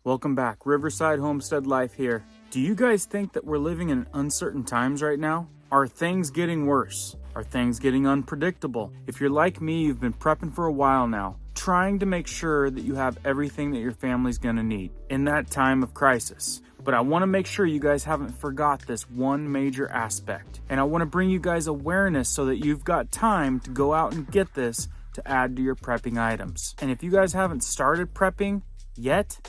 Welcome back. Riverside Homestead Life here. Do you guys think that we're living in uncertain times right now? Are things getting worse? Are things getting unpredictable? If you're like me, you've been prepping for a while now, trying to make sure that you have everything that your family's gonna need in that time of crisis. But I wanna make sure you guys haven't forgot this one major aspect. And I wanna bring you guys awareness so that you've got time to go out and get this to add to your prepping items. And if you guys haven't started prepping yet,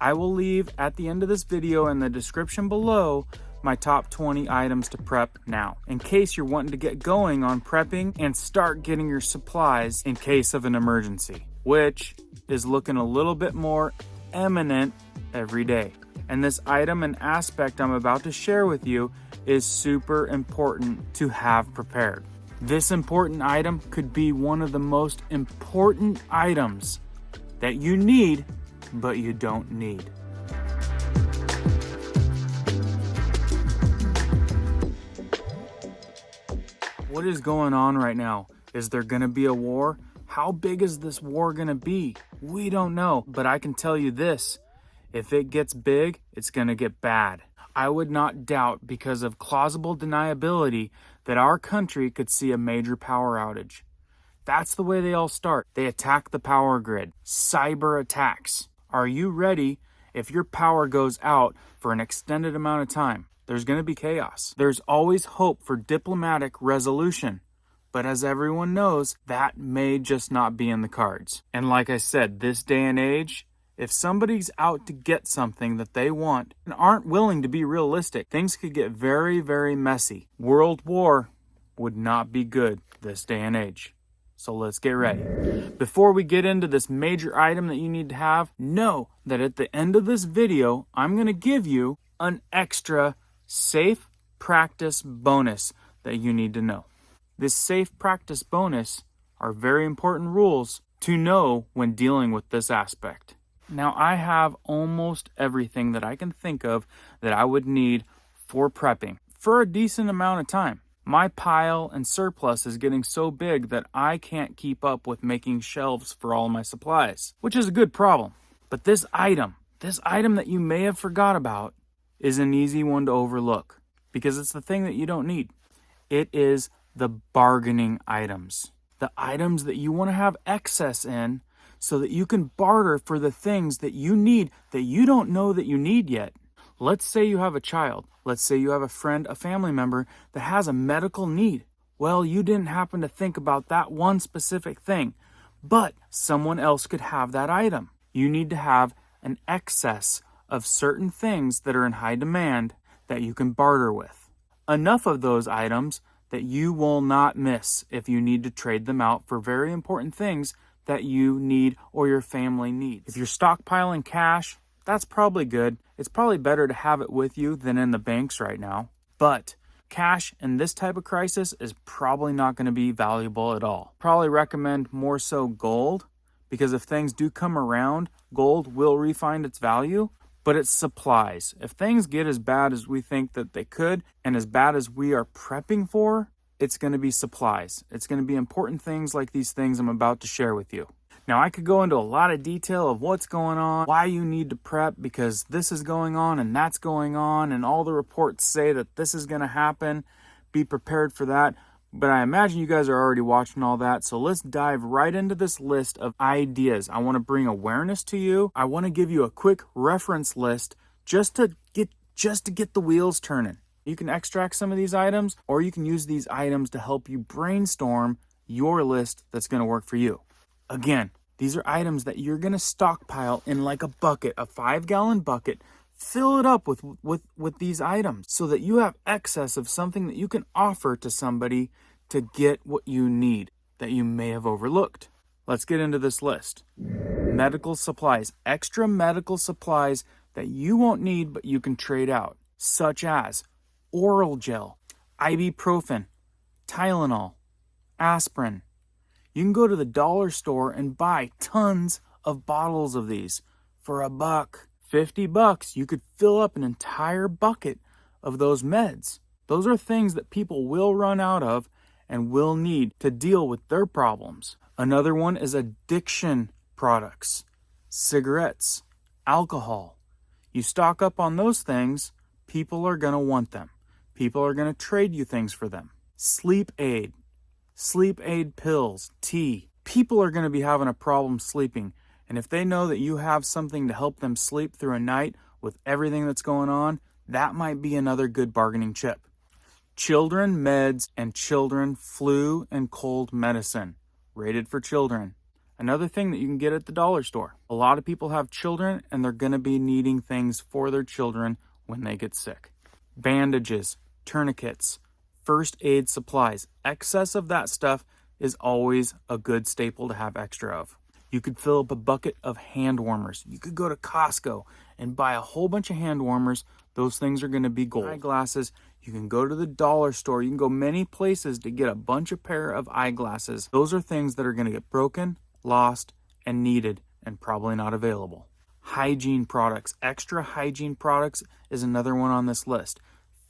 I will leave at the end of this video in the description below my top 20 items to prep now, in case you're wanting to get going on prepping and start getting your supplies in case of an emergency, which is looking a little bit more imminent every day. And this item and aspect I'm about to share with you is super important to have prepared. This important item could be one of the most important items that you need, but you don't need. What is going on right now? Is there gonna be a war? How big is this war gonna be? We don't know, but I can tell you this. If it gets big, it's gonna get bad. I would not doubt, because of plausible deniability, that our country could see a major power outage. That's the way they all start. They attack the power grid. Cyber attacks. Are you ready if your power goes out for an extended amount of time? There's going to be chaos. There's always hope for diplomatic resolution. But as everyone knows, that may just not be in the cards. And like I said, this day and age, if somebody's out to get something that they want and aren't willing to be realistic, things could get very, very messy. World war would not be good this day and age. So let's get ready. Before we get into this major item that you need to have, know that at the end of this video, I'm gonna give you an extra safe practice bonus that you need to know. This safe practice bonus are very important rules to know when dealing with this aspect. Now, I have almost everything that I can think of that I would need for prepping for a decent amount of time. My pile and surplus is getting so big that I can't keep up with making shelves for all my supplies, which is a good problem. But this item that you may have forgot about is an easy one to overlook because it's the thing that you don't need. It is the bargaining items, the items that you want to have excess in so that you can barter for the things that you need that you don't know that you need yet. Let's say you have a child. Let's say you have a friend, a family member that has a medical need. Well, you didn't happen to think about that one specific thing, but someone else could have that item. You need to have an excess of certain things that are in high demand that you can barter with. Enough of those items that you will not miss if you need to trade them out for very important things that you need or your family needs. If you're stockpiling cash, that's probably good. It's probably better to have it with you than in the banks right now. But cash in this type of crisis is probably not going to be valuable at all. Probably recommend more so gold, because if things do come around, gold will refine its value, but it's supplies. If things get as bad as we think that they could and as bad as we are prepping for, it's going to be supplies. It's going to be important things like these things I'm about to share with you. Now, I could go into a lot of detail of what's going on, why you need to prep, because this is going on and that's going on, and all the reports say that this is going to happen. Be prepared for that. But I imagine you guys are already watching all that, so let's dive right into this list of ideas. I want to bring awareness to you. I want to give you a quick reference list just to get the wheels turning. You can extract some of these items, or you can use these items to help you brainstorm your list that's going to work for you. Again, these are items that you're going to stockpile in like a bucket, a 5-gallon bucket. Fill it up with these items so that you have excess of something that you can offer to somebody to get what you need that you may have overlooked. Let's get into this list. Medical supplies, extra medical supplies that you won't need but you can trade out, such as oral gel, ibuprofen, Tylenol, aspirin. You can go to the dollar store and buy tons of bottles of these for $1. $50, you could fill up an entire bucket of those meds. Those are things that people will run out of and will need to deal with their problems. Another one is addiction products, cigarettes, alcohol. You stock up on those things, people are going to want them. People are going to trade you things for them. Sleep aid pills, tea. People are going to be having a problem sleeping. And if they know that you have something to help them sleep through a night with everything that's going on, that might be another good bargaining chip. Children meds and children flu and cold medicine, rated for children. Another thing that you can get at the dollar store. A lot of people have children and they're going to be needing things for their children when they get sick. Bandages, tourniquets, first aid supplies. Excess of that stuff is always a good staple to have extra of. You could fill up a bucket of hand warmers. You could go to Costco and buy a whole bunch of hand warmers. Those things are going to be gold. Eyeglasses. You can go to the dollar store. You can go many places to get a bunch of pair of eyeglasses. Those are things that are going to get broken, lost, and needed, and probably not available. Hygiene products. Extra hygiene products is another one on this list.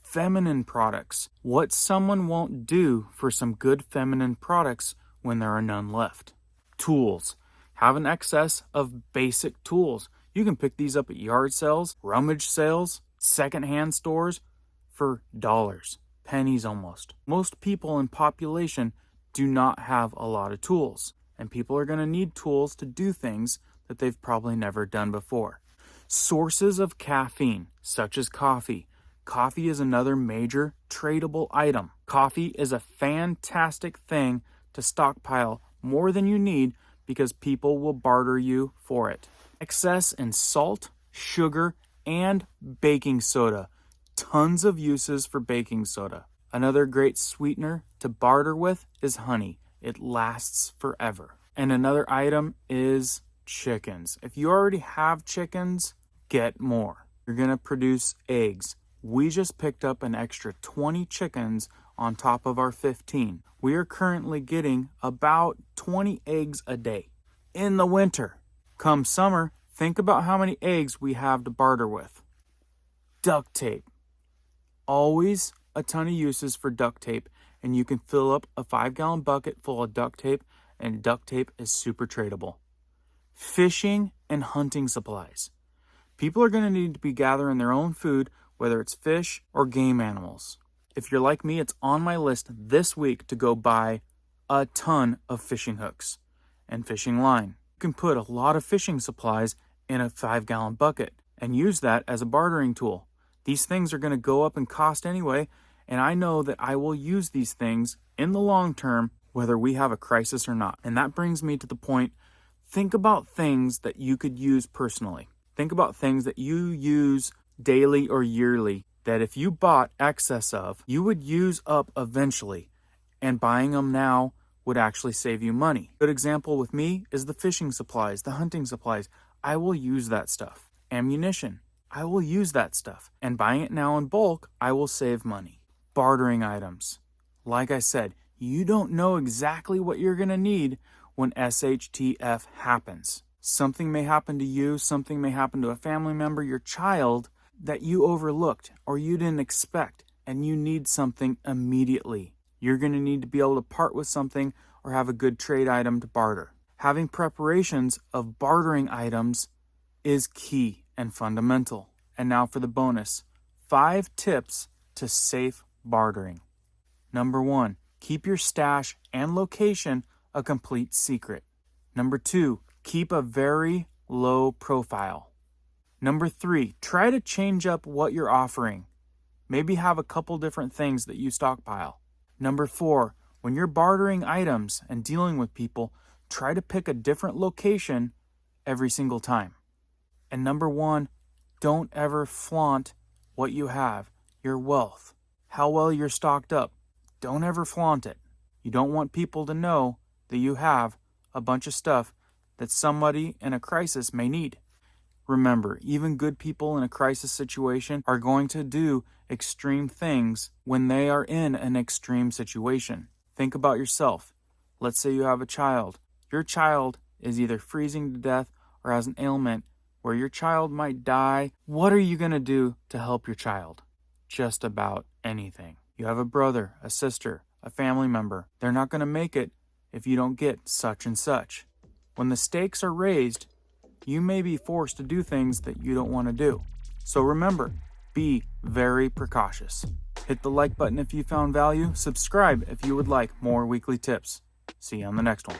Feminine products. What someone won't do for some good feminine products when there are none left. Tools. Have an excess of basic tools. You can pick these up at yard sales, rummage sales, secondhand stores for dollars, pennies almost. Most people in population do not have a lot of tools, and people are going to need tools to do things that they've probably never done before. Sources of caffeine, such as coffee. Coffee is another major tradable item. Coffee is a fantastic thing to stockpile more than you need because people will barter you for it. Excess in salt, sugar, and baking soda. Tons of uses for baking soda. Another great sweetener to barter with is honey. It lasts forever. And another item is chickens. If you already have chickens, get more. You're going to produce eggs. We just picked up an extra 20 chickens on top of our 15. We are currently getting about 20 eggs a day. In the winter, come summer, think about how many eggs we have to barter with. Duct tape. Always a ton of uses for duct tape, and you can fill up a 5-gallon bucket full of duct tape, and duct tape is super tradable. Fishing and hunting supplies. People are going to need to be gathering their own food, whether it's fish or game animals. If you're like me, it's on my list this week to go buy a ton of fishing hooks and fishing line. You can put a lot of fishing supplies in a 5-gallon bucket and use that as a bartering tool. These things are going to go up in cost anyway, and I know that I will use these things in the long term, whether we have a crisis or not. And that brings me to the point, think about things that you could use personally. Think about things that you use daily or yearly that if you bought excess of, you would use up eventually, and buying them now would actually save you money. Good example with me is the fishing supplies, the hunting supplies. I will use that stuff. Ammunition, I will use that stuff. And buying it now in bulk, I will save money. Bartering items. Like I said, you don't know exactly what you're going to need when SHTF happens. Something may happen to you, something may happen to a family member, your child, that you overlooked or you didn't expect, and you need something immediately. You're going to need to be able to part with something or have a good trade item to barter. Having preparations of bartering items is key and fundamental. And now for the bonus. 5 tips to safe bartering. Number 1, keep your stash and location a complete secret. Number 2, keep a very low profile. Number 3, try to change up what you're offering. Maybe have a couple different things that you stockpile. Number 4, when you're bartering items and dealing with people, try to pick a different location every single time. And number 1, don't ever flaunt what you have, your wealth, how well you're stocked up. Don't ever flaunt it. You don't want people to know that you have a bunch of stuff that somebody in a crisis may need. Remember, even good people in a crisis situation are going to do extreme things when they are in an extreme situation. Think about yourself. Let's say you have a child. Your child is either freezing to death or has an ailment where your child might die. What are you going to do to help your child? Just about anything. You have a brother, a sister, a family member. They're not going to make it if you don't get such and such. When the stakes are raised, you may be forced to do things that you don't want to do. So remember, be very precautious. Hit the like button if you found value, subscribe if you would like more weekly tips. See you on the next one.